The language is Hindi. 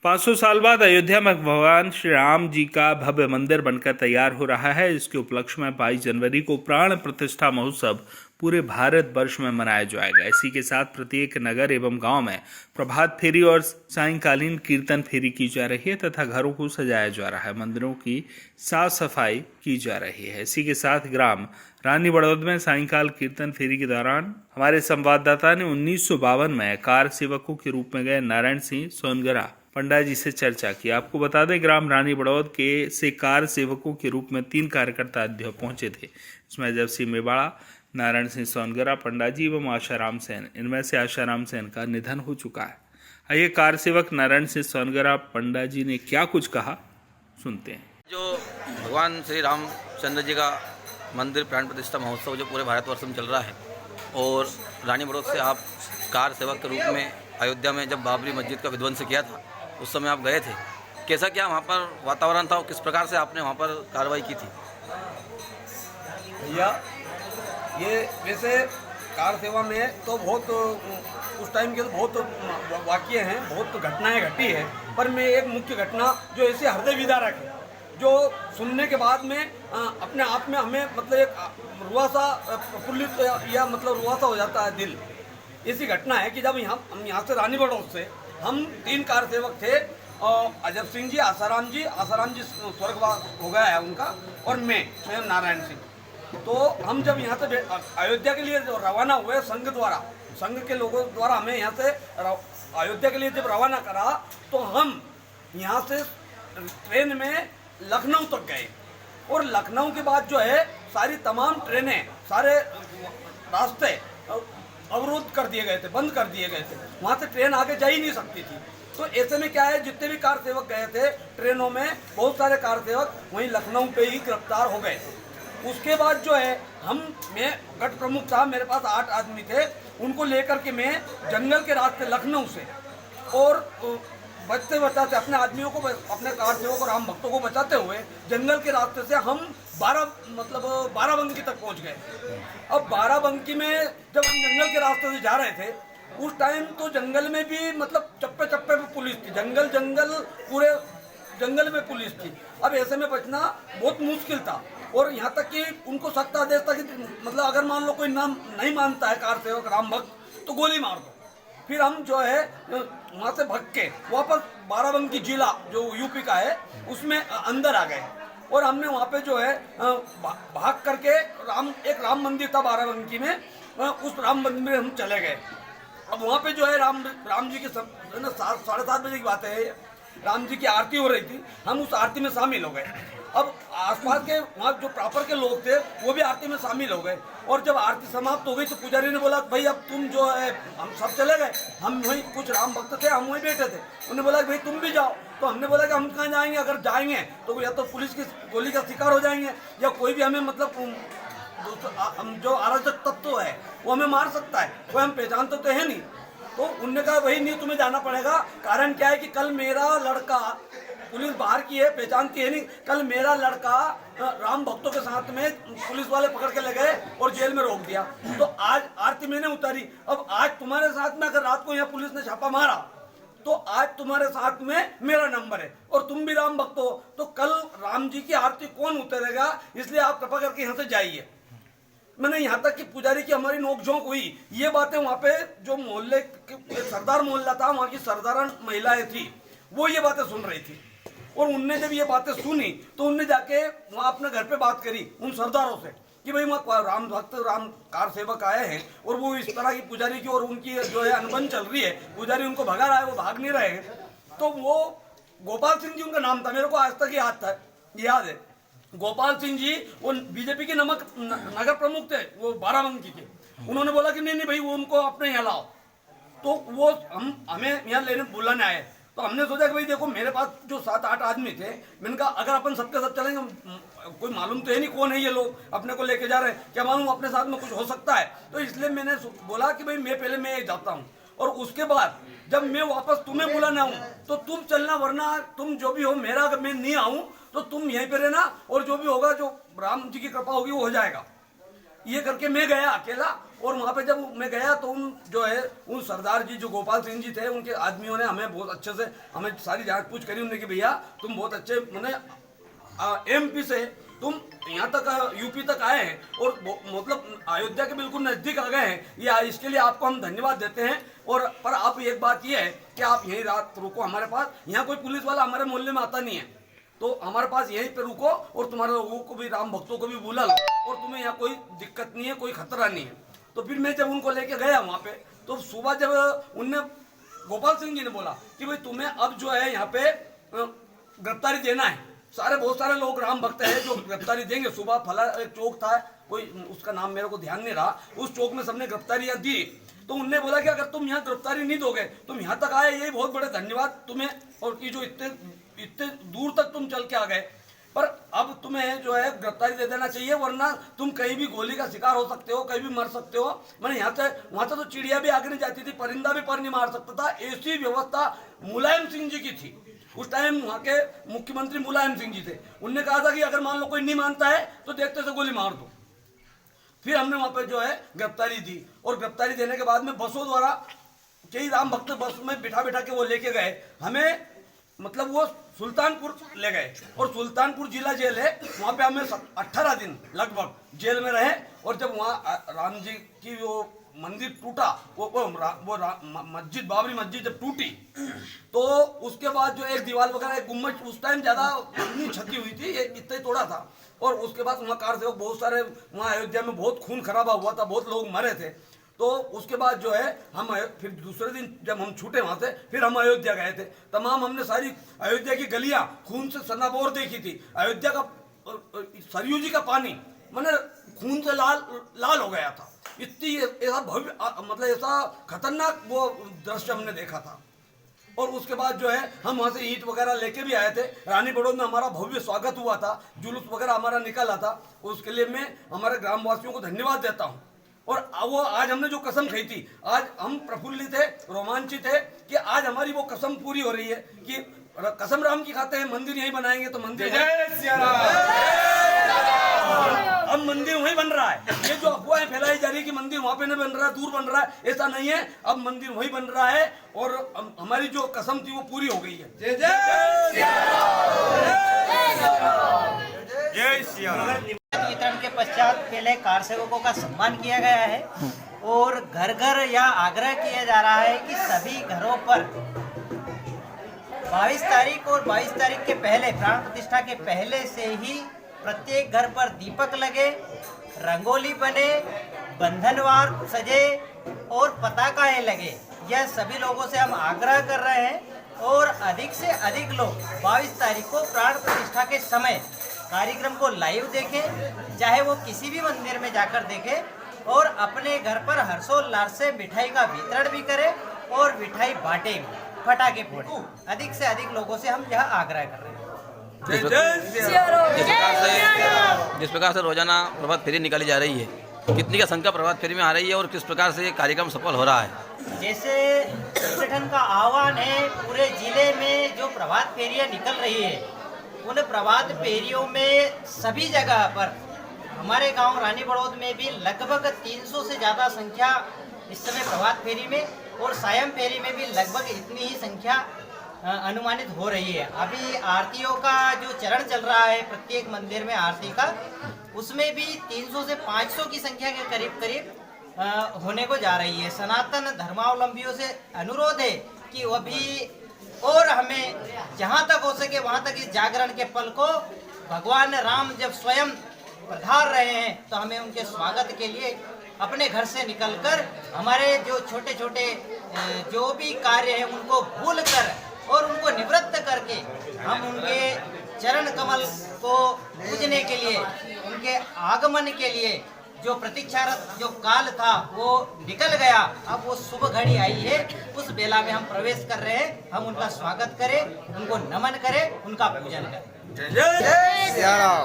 500 साल बाद अयोध्या में भगवान श्री राम जी का भव्य मंदिर बनकर तैयार हो रहा है। इसके उपलक्ष्य में 22 जनवरी को प्राण प्रतिष्ठा महोत्सव पूरे भारत वर्ष में मनाया जाएगा। इसी के साथ प्रत्येक नगर एवं गांव में प्रभात फेरी और सायंकालीन कीर्तन फेरी की जा रही है तथा घरों को सजाया जा रहा है, मंदिरों की साफ सफाई की जा रही है। इसी के साथ ग्राम रानी बड़ौद में सायंकाल कीर्तन फेरी के दौरान हमारे संवाददाता ने 1952 में कार सेवकों के रूप में गए नारायण सिंह सोनगरा पंडा जी से चर्चा की। आपको बता दें, ग्राम रानी बड़ौद के से कार सेवकों के रूप में 3 कार्यकर्ता अयोध्या पहुंचे थे। इसमें अजब सिंह मेवाड़ा, नारायण सिंह सोनगरा पंडा जी एवं आशाराम सेन। इनमें से आशाराम सेन का निधन हो चुका है। आइए कार सेवक नारायण सिंह सोनगरा पंडा जी ने क्या कुछ कहा, सुनते हैं। जो भगवान श्री रामचंद्र जी का मंदिर प्राण प्रतिष्ठा महोत्सव जो पूरे भारतवर्ष में चल रहा है, और रानी बड़ौद से आप कार सेवक के रूप में अयोध्या में जब बाबरी मस्जिद का विध्वंस किया था उस समय आप गए थे, कैसा क्या वहाँ पर वातावरण था और किस प्रकार से आपने वहाँ पर कार्रवाई की थी? भैया, ये वैसे कार सेवा में तो बहुत उस टाइम के तो बहुत वाक़ये हैं, बहुत घटनाएं घटी है, पर मैं एक मुख्य घटना जो ऐसे हृदय विदारक है, जो सुनने के बाद में अपने आप में हमें मतलब एक रुआसा प्रफुल्लित या मतलब रुआसा हो जाता है दिल। ऐसी घटना है कि जब हम यहाँ से रानी बड़ौद से हम 3 कार सेवक थे, अजब सिंह जी, आसाराम जी स्वर्गवास हो गया है उनका, और मैं स्वयं नारायण सिंह। तो हम जब यहाँ से अयोध्या के लिए रवाना हुए संघ के लोगों द्वारा हमें यहाँ से अयोध्या के लिए जब रवाना करा, तो हम यहाँ से ट्रेन में लखनऊ तक गए, और लखनऊ के बाद जो है सारी तमाम ट्रेनें, सारे रास्ते अवरोध कर दिए गए थे, बंद कर दिए गए थे, वहाँ से ट्रेन आगे जा ही नहीं सकती थी। तो ऐसे में क्या है, जितने भी कार सेवक गए थे ट्रेनों में, बहुत सारे कार सेवक वहीं लखनऊ पे ही गिरफ्तार हो गए थे। उसके बाद जो है मैं गढ़ प्रमुख था, मेरे पास 8 आदमी थे, उनको लेकर के मैं जंगल के रास्ते लखनऊ से और बचते बचाते अपने आदमियों को, अपने कार सेवक और राम भक्तों को बचाते हुए जंगल के रास्ते से हम 12 तक पहुंच गए। अब 12 में जब हम जंगल के रास्ते से जा रहे थे, उस टाइम तो जंगल में भी मतलब चप्पे चप्पे पे पुलिस थी, जंगल पूरे जंगल में पुलिस थी। अब ऐसे में बचना बहुत मुश्किल था, और यहाँ तक कि उनको सख्त आदेश था कि मतलब अगर मान लो कोई नाम नहीं मानता है कार सेवक राम भक्त तो गोली मार दो। फिर हम जो है वहाँ से भाग के वापस बाराबंकी जिला जो यूपी का है उसमें अंदर आ गए, और हमने वहाँ पे जो है भाग करके एक राम मंदिर था बाराबंकी में, उस राम मंदिर में हम चले गए। अब वहाँ पे जो है राम जी की 7:30 बजे की बात है, राम जी की आरती हो रही थी, हम उस आरती में शामिल हो गए। अब आसपास के वहाँ जो प्रॉपर के लोग थे वो भी आरती में शामिल हो गए, और जब आरती समाप्त हो गई तो पुजारी ने बोला भाई अब तुम जो है, हम सब चले गए, हम वहीं कुछ राम भक्त थे, हम वहीं बैठे थे, उन्होंने बोला भाई तुम भी जाओ। तो हमने बोला कि हम कहाँ जाएंगे, अगर जाएंगे तो या तो पुलिस की गोली का शिकार हो जाएंगे, या कोई भी हमें मतलब हम जो अराजक तत्व है वो हमें मार सकता है, वो हम पहचानते तो है नहीं। तो उनने कहा भाई नहीं, तुम्हें जाना पड़ेगा। कारण क्या है कि कल मेरा लड़का, पुलिस बाहर की है, पहचानती है नहीं, कल मेरा लड़का राम भक्तों के साथ में पुलिस वाले पकड़ के ले गए और जेल में रोक दिया। तो आज आरती मैंने उतारी, अब आज तुम्हारे साथ में अगर रात को यहाँ पुलिस ने छापा मारा तो आज तुम्हारे साथ में मेरा नंबर है, और तुम भी राम भक्त हो, तो कल राम जी की आरती कौन उतारेगा, इसलिए आप कृपा करके यहाँ से जाइए। मैंने यहाँ तक कि पुजारी की हमारी नोकझोंक हुई, ये बातें वहाँ पे जो मोहल्ले सरदार मोहल्ला था, वहाँ की सरदारन महिलाएं थी, वो ये बातें सुन रही थी, और उनने जब ये बातें सुनी तो उनने जाके वहाँ अपने घर पे बात करी उन सरदारों से कि भाई वहाँ राम भक्त, राम कार सेवक आए हैं, और वो इस तरह की पुजारी की और उनकी जो है अनबन चल रही है, पुजारी उनको भगा रहा है, वो भाग नहीं रहे। तो वो गोपाल सिंह जी उनका नाम था, मेरे को आज तक याद है। गोपाल सिंह जी वो बीजेपी के नगर प्रमुख थे, वो बाराबंकी के। उन्होंने बोला कि नहीं भाई वो उनको अपने यहाँ लाओ, तो वो हमें यहाँ लेने बुलाने आए। तो हमने सोचा कि भाई देखो मेरे पास जो 7-8 आदमी थे, मैंने कहा अगर अपन सबके साथ चलेंगे, कोई मालूम तो है नहीं कौन है ये लोग, अपने को लेके जा रहे हैं, क्या मालूम अपने साथ में कुछ हो सकता है। तो इसलिए मैंने बोला कि भाई मैं जाता हूँ, और उसके बाद जब मैं वापस तुम्हें बुलाने आऊँ तो तुम चलना, वरना तुम जो भी हो, मेरा अगर मैं नहीं आऊँ तो तुम यहीं पे रहना, और जो भी होगा, जो राम जी की कृपा होगी वो हो जाएगा। ये करके मैं गया अकेला, और वहाँ पे जब मैं गया तो उन सरदार जी जो गोपाल सिंह जी थे, उनके आदमियों ने हमें बहुत अच्छे से हमें सारी जांच पूछ करी उन्होंने कि भैया तुम बहुत अच्छे मैंने एमपी से तुम यहाँ तक यूपी तक आए हैं और मतलब अयोध्या के बिल्कुल नज़दीक आ गए हैं, या इसके लिए आपको हम धन्यवाद देते हैं। और पर आप एक बात ये है कि आप यहीं रात रुको हमारे पास, यहाँ कोई पुलिस वाला हमारे मोहल्ले में आता नहीं है, तो हमारे पास यहीं पे रुको और तुम्हारे लोगों को भी, राम भक्तों को भी बुला लो और तुम्हें यहाँ कोई दिक्कत नहीं है, कोई खतरा नहीं है। तो फिर मैं जब उनको लेके गया वहाँ पे, तो सुबह जब उनने गोपाल सिंह जी ने बोला कि भाई तुम्हें अब जो है यहाँ पे गिरफ्तारी देना है, बहुत सारे लोग राम भक्त हैं जो गिरफ्तारी देंगे। सुबह फला एक चौक था, कोई उसका नाम मेरे को ध्यान नहीं रहा, उस चौक में सबने गिरफ्तारियां दी। तो उनने बोला कि अगर तुम यहाँ गिरफ्तारी नहीं दोगे, तुम यहाँ तक आए, यही बहुत बड़े धन्यवाद तुम्हें, और ये जो इतने दूर तक तुम चल के आ गए, पर अब तुम्हें जो है गिरफ्तारी दे देना चाहिए, वरना तुम कहीं भी गोली का शिकार हो सकते हो, कहीं भी मर सकते हो। मैंने यहाँ से वहाँ से तो चिड़िया भी आगे नहीं जाती थी, परिंदा भी पर नहीं मार सकता था। ऐसी व्यवस्था मुलायम सिंह जी की थी। उस टाइम वहाँ के मुख्यमंत्री मुलायम सिंह जी थे, उनने कहा था कि अगर मान लो कोई नहीं मानता है तो देखते से गोली मार दो। फिर हमने वहाँ पे जो है गिरफ्तारी दी, और गिरफ्तारी देने के बाद में बसों द्वारा कई राम भक्त बस में बिठा बिठा के वो लेके गए हमें, मतलब वो सुल्तानपुर ले गए, और सुल्तानपुर जिला जेल है, वहाँ पे हमें 18 दिन लगभग जेल में रहे। और जब वहाँ राम जी की वो मंदिर टूटा, वो मस्जिद, बाबरी मस्जिद जब टूटी, तो उसके बाद जो एक दीवार वगैरह, एक गुम्बद, उस टाइम ज्यादा इतनी क्षति हुई थी, ये इतना ही तोड़ा था। और उसके बाद वहाँ कार सेवक बहुत सारे, वहाँ अयोध्या में बहुत खून खराबा हुआ था, बहुत लोग मरे थे। तो उसके बाद जो है हम फिर दूसरे दिन जब हम छूटे वहाँ से, फिर हम अयोध्या गए थे। तमाम हमने सारी अयोध्या की गलियाँ खून से सनाबोर देखी थी। अयोध्या का सरयू जी का पानी मैंने खून से लाल हो गया था। इतनी ऐसा भव्य, मतलब ऐसा खतरनाक वो दृश्य हमने देखा था। और उसके बाद जो है हम वहाँ से ईंट वगैरह लेके भी आए थे। रानी बड़ौद में हमारा भव्य स्वागत हुआ था, जुलूस वगैरह हमारा निकाला था। उसके लिए मैं हमारे ग्रामवासियों को धन्यवाद देता हूँ। और वो आज हमने जो कसम खाई थी, आज हम प्रफुल्लित है, रोमांचित है कि आज हमारी वो कसम पूरी हो रही है कि कसम राम की खाते हैं, मंदिर यहीं बनाएंगे। तो मंदिर अब मंदिर वहीं बन रहा है। ये जो अफवाहें फैलाई जा रही है कि मंदिर वहां पे नहीं बन रहा है, दूर बन रहा है, ऐसा नहीं है। अब मंदिर वहीं बन रहा है और हमारी जो कसम थी वो पूरी हो गई है। जय श्री राम। वितरण के पश्चात पहले कार सेवकों का सम्मान किया गया है और घर घर यह आग्रह किया जा रहा है कि सभी घरों पर 22 तारीख और 22 तारीख के पहले, प्राण प्रतिष्ठा के पहले से ही प्रत्येक घर पर दीपक लगे, रंगोली बने, बंधनवार सजे और पताकाएं लगे। यह सभी लोगों से हम आग्रह कर रहे हैं और अधिक से अधिक लोग 22 तारीख को प्राण प्रतिष्ठा के समय कार्यक्रम को लाइव देखें, चाहे वो किसी भी मंदिर में जाकर देखें, और अपने घर पर हर्षोल्लास से मिठाई का वितरण भी करें और मिठाई बांटे भी, पटाखे फोड़े। अधिक से अधिक लोगों से हम यह आग्रह कर रहे हैं। जिस प्रकार से रोजाना प्रभात फेरी निकाली जा रही है, कितनी का संख्या प्रभात फेरी में आ रही है और किस प्रकार से ये कार्यक्रम सफल हो रहा है? जैसे संगठन का आह्वान है, पूरे जिले में जो प्रभात फेरियां निकल रही है, उन प्रभात फेरियों में सभी जगह पर, हमारे गांव रानी बड़ौद में भी लगभग 300 से ज़्यादा संख्या इस समय प्रभात फेरी में, और सायं फेरी में भी लगभग इतनी ही संख्या अनुमानित हो रही है। अभी आरतियों का जो चरण चल रहा है प्रत्येक मंदिर में आरती का, उसमें भी 300 से 500 की संख्या के करीब करीब होने को जा रही है। सनातन धर्मावलंबियों से अनुरोध है कि वह भी और हमें जहाँ तक हो सके वहाँ तक इस जागरण के पल को, भगवान राम जब स्वयं पधार रहे हैं तो हमें उनके स्वागत के लिए अपने घर से निकलकर हमारे जो छोटे छोटे जो भी कार्य हैं उनको भूल कर और उनको निवृत्त करके हम उनके चरण कमल को पूजने के लिए, उनके आगमन के लिए जो प्रतीक्षारत जो काल था वो निकल गया, अब वो शुभ घड़ी आई है, उस बेला में हम प्रवेश कर रहे हैं। हम उनका स्वागत करें, उनको नमन करें, उनका पूजन करें। जय श्री राम।